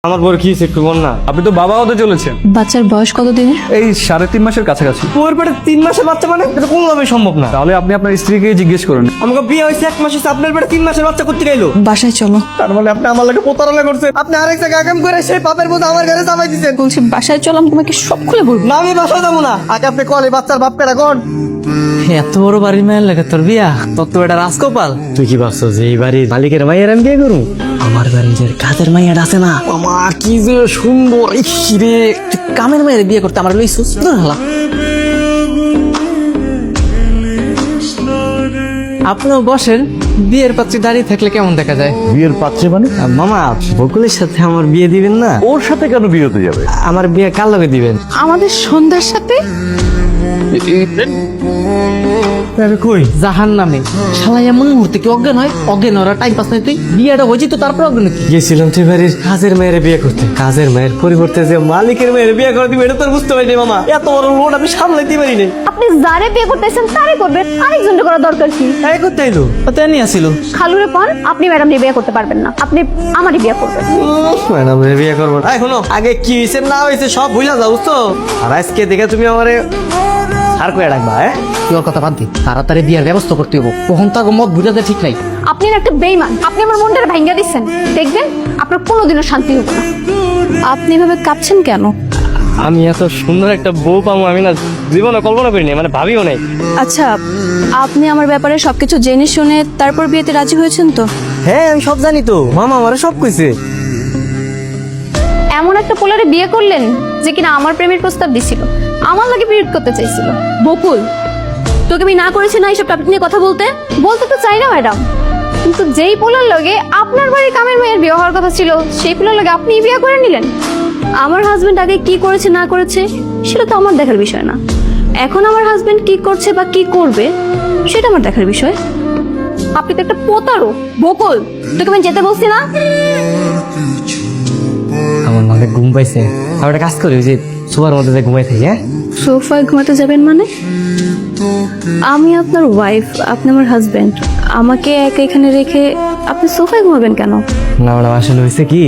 আমার বড় কি একটু বল না। আপনি তো বাবা হতে চলেছেন। বাচ্চার বয়স কত দিনের? এই 3.5 মাসের কাছাকাছি। তোর পেটে 3 মাসের বাচ্চা মানে এটা কোনোভাবেই সম্ভব না। তাহলে আপনি আপনার স্ত্রীকে জিজ্ঞেস করুন। আমাকে বিয়ে হয়েছে 1 মাস হয়েছে, আপনার পেটে 3 মাসের বাচ্চা করতে গেলো। বাসায় চলো। তার মানে আপনি আমার লাগে প্রতারণা করছেন। আপনি আরেক জায়গায় আগাম করে সেই পাপের বোঝা আমার ঘরে চাপাই দিচ্ছেন। বলছি বাসায় চলো, আমি তোমাকে সব খুলে বলবো। না আমি বাসায় যাবো না। আগে আপনি কল এই বাচ্চার বাপ কেটা কোন। এত বড় বাড়ির মায়ের লাগে তোর বিয়া, তোর তো এটা রাজকপাল। তুই কি ভাবছো যে এই বাড়ির মালিকের মায়ের আমি বিয়ে করবো? আমার বাড়ির যে কাজের মাইয়াটা আছে না, আমার কি যে সুন্দর। রে তুই কামের মায়ের বিয়ে করতে আমার লইছিস হালা। আপনিও বসেন, বিয়ের পাত্রী দাঁড়িয়ে থাকলে কেমন দেখা যায়? বিয়ের পাত্রে মানে মামা, বকুলের সাথে আমার বিয়ে দিবেন না? ওর সাথে কেন বিয়ে হতে যাবে? আমার বিয়ে কার লগে দিবেন? আমাদের সন্ধ্যার সাথে কই জাহান নামে শালা এমন মুহূর্তে কি অজ্ঞান হয়? অজ্ঞান ওরা টাইম পাস নাই। তুই বিয়েটা হয়েছি তো তারপর অজ্ঞান কি? গেছিলাম তুই বাড়ির কাজের মেয়ের বিয়ে করতে, কাজের মেয়ের পরিবর্তে যে মালিকের মেয়ের বিয়ে করে দিবে এটা তো আর বুঝতে পারিনি মামা। এত বড় লোড আমি সামলাইতে পারি নাই। আপনি যারে বিয়ে করতেছেন তারে করবেন, আরেকজনকে করা দরকার কি? তাই করতে এলো তো নিয়ে আসিল। খালুরে পর আপনি ম্যাডাম বিয়ে করতে পারবেন না, আপনি আমারই বিয়ে করবেন। ম্যাডাম বিয়ে করবো না। শোনো, আগে কি হয়েছে না হয়েছে সব ভুলে যাও বুঝছো। আর আজকে দেখে তুমি আমারে আর কয়ে রাখবা। তোর কথা বাদ দি, তাড়াতাড়ি বিয়ের ব্যবস্থা করতে হবো। কখন তার মত বুঝাতে ঠিক নাই। আপনি না একটা বেইমান, আপনি আমার মনটা ভাঙ্গা দিচ্ছেন। দেখবেন আপনার কোনোদিনও শান্তি হবে না। আপনি এভাবে কাঁপছেন কেন? আমি এত সুন্দর একটা বউ পাবো আমি না জীবনে কল্পনা করিনি, মানে ভাবিও নাই। আচ্ছা, আপনি আমার ব্যাপারে সবকিছু জেনে শুনে তারপর বিয়েতে রাজি হয়েছেন তো? হ্যাঁ আমি সব জানি তো, মামা আমারে সব কইছে। এমন একটা পোলারে বিয়ে করলেন যে কিনা আমার প্রেমের প্রস্তাব দিছিল, আমার লাগে পিরিয়ড করতে চাইছিল। বকুল, তোকে আমি না করেছি না এইসব টপিক নিয়ে কথা বলতে বলতে তো চাই না ম্যাডাম, কিন্তু যেই পোলার লগে আপনার বাড়ির কামের মেয়ের বিয়ে হওয়ার কথা ছিল সেই পোলার লগে আপনি বিয়ে করে নিলেন। আমার হাজবেন্ড আগে কি করেছে না করেছে সেটা তো আমার দেখার বিষয় না, এখন আমার হাজবেন্ড কি করছে বা কি করবে সেটা আমার দেখার বিষয়। আপনি তো একটা প্রতারক। বকুল, তোকে আমি যেতে বলছি না? আমার মাকে ঘুম পাইছে, আমি একটা কাজ করি ওই যে সোফার মধ্যে যে ঘুমাই থাকি। হ্যাঁ সোফায় ঘুমাতে যাবেন মানে? আমি আপনার ওয়াইফ, আপনি আমার হাজবেন্ড, আমাকে একা এখানে রেখে আপনি সোফায় ঘুমাবেন কেন? না ম্যাডাম, আসলে হয়েছে কি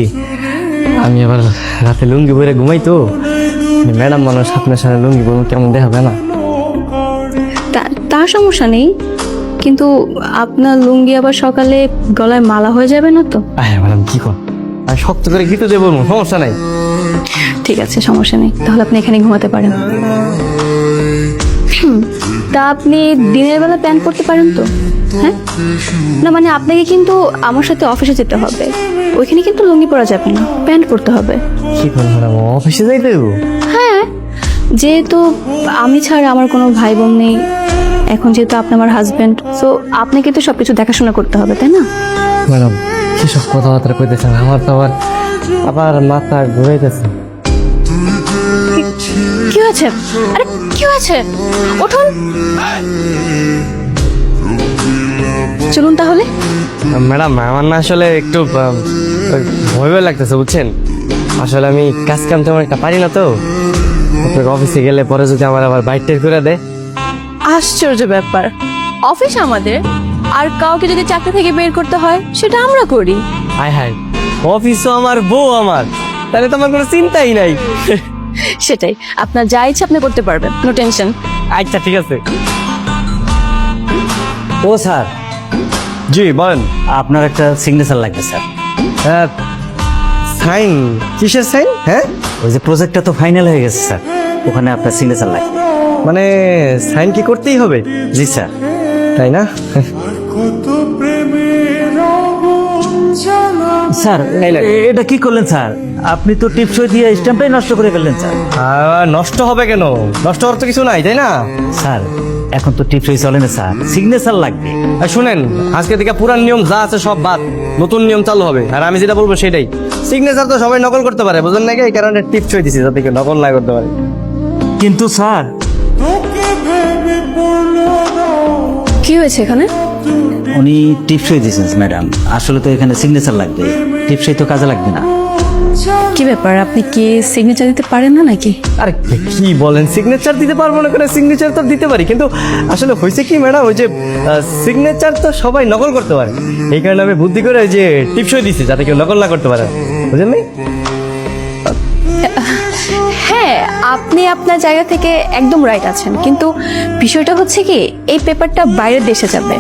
আমি আবার রাতে লুঙ্গি পরে ঘুমাই তো। ম্যাডাম মানুষ আপনার সাথে লুঙ্গি পরে কেমন দেখাবে না? তার সমস্যা নেই, কিন্তু আপনার লুঙ্গি আবার সকালে গলায় মালা হয়ে যাবে না তো? হ্যাঁ ম্যাডাম কি কর, আমি শক্ত করে গিতে দেবো, সমস্যা নাই। ঠিক আছে, সমস্যা নেই, তাহলে আপনি এখানে ঘুমাতে পারেন। তা আপনি দিনের বেলা প্যান্ট পরতে পারেন তো? হ্যাঁ, না মানে আপনাকে কিন্তু আমার সাথে অফিসে যেতে হবে, ওইখানে কিন্তু লুঙ্গি পরা যাবে না, প্যান্ট পরতে হবে। কি কর ম্যাডাম, অফিসে যাইতে দেবো? হ্যাঁ, যেহেতু আমি ছাড়া আমার কোনো ভাই বোন নেই, এখন যেহেতু আপনি আমার হাজবেন্ড, সো আপনাকে তো সবকিছু দেখাশোনা করতে হবে, তাই না? ম্যাডাম কি সব কথাবার্তা কইতেছেন, আমার তো আবার আবার মাথা ঘুরাইতেছে। কি হয়েছে? আরে কি হয়েছে? উঠুন, চলুন তাহলে। ম্যাডাম আমার না আসলে একটু ভয় ভয় লাগতেছে বুঝছেন। আসলে আমি কাজ কাম তেমন একটা পারি না তো, আপনার অফিসে গেলে পরে যদি আমার আবার বাইট টের করে দেয়। আশ্চর্য ব্যাপার, অফিস আমাদের, আর কাউকে যদি চাকরি থেকে বের করতে হয় সেটা আমরা করি। হায় হায়, অফিসও আমার বউ আমার, তাহলে তো আমার কোনো চিন্তাই নাই। সেটাই, আপনার যা ইচ্ছা আপনি করতে পারবেন, নো টেনশন। আচ্ছা ঠিক আছে। ও স্যার, জি বলেন। আপনার একটা সিগনেচার লাগবে স্যার। সাইন? কিসের সাইন? হ্যাঁ ওই যে প্রজেক্টটা তো ফাইনাল হয়ে গেছে স্যার, ওখানে আপনার সিগনেচার লাগবে। মানে সাইন কি করতেই হবে? জি স্যার। তাই না? স্যার এটা কি করলেন স্যার? আপনি তো টিপসই দিয়ে স্ট্যাম্পটাই নষ্ট করে ফেললেন স্যার। নষ্ট হবে কেন? নষ্ট হওয়ার তো কিছু নাই, তাই না? স্যার এখন তো টিপসই চলে না স্যার, সিগনেচার লাগবে। আর শুনেন, আজকে থেকে পুরান নিয়ম যা আছে সব বাদ, নতুন নিয়ম চালু হবে, আর আমি যেটা বলবো সেটাই। সিগনেচার তো সবাই নকল করতে পারে, বুঝলেন নাকি? এই কারণে টিপসই দিছি যাতে কেউ নকল না করতে পারে। কিন্তু স্যার কি হয়েছে এখানে? উনি টিপসই দিয়েছেন ম্যাডাম, আসলে তো এখানে সিগনেচার লাগবে, টিপসই তো কাজে লাগবে না। কি ব্যাপার, আপনি কি সিগনেচার দিতে পারেন না নাকি? আরে কি বলেন, সিগনেচার দিতে পারবো না করে? সিগনেচার তো দিতে পারি, কিন্তু আসলে হয়েছে কি ম্যাডাম, ওই যে সিগনেচার তো সবাই নকল করতে পারে, এই কারণে আমি বুদ্ধি করে ওই যে টিপসই দিছি যাতে কেউ নকল না করতে পারে, বুঝলেন? আপনি আপনার জায়গা থেকে একদম রাইট আছেন, কিন্তু বিষয়টা হচ্ছে কি এই পেপারটা বাইরের দেশে যাবে।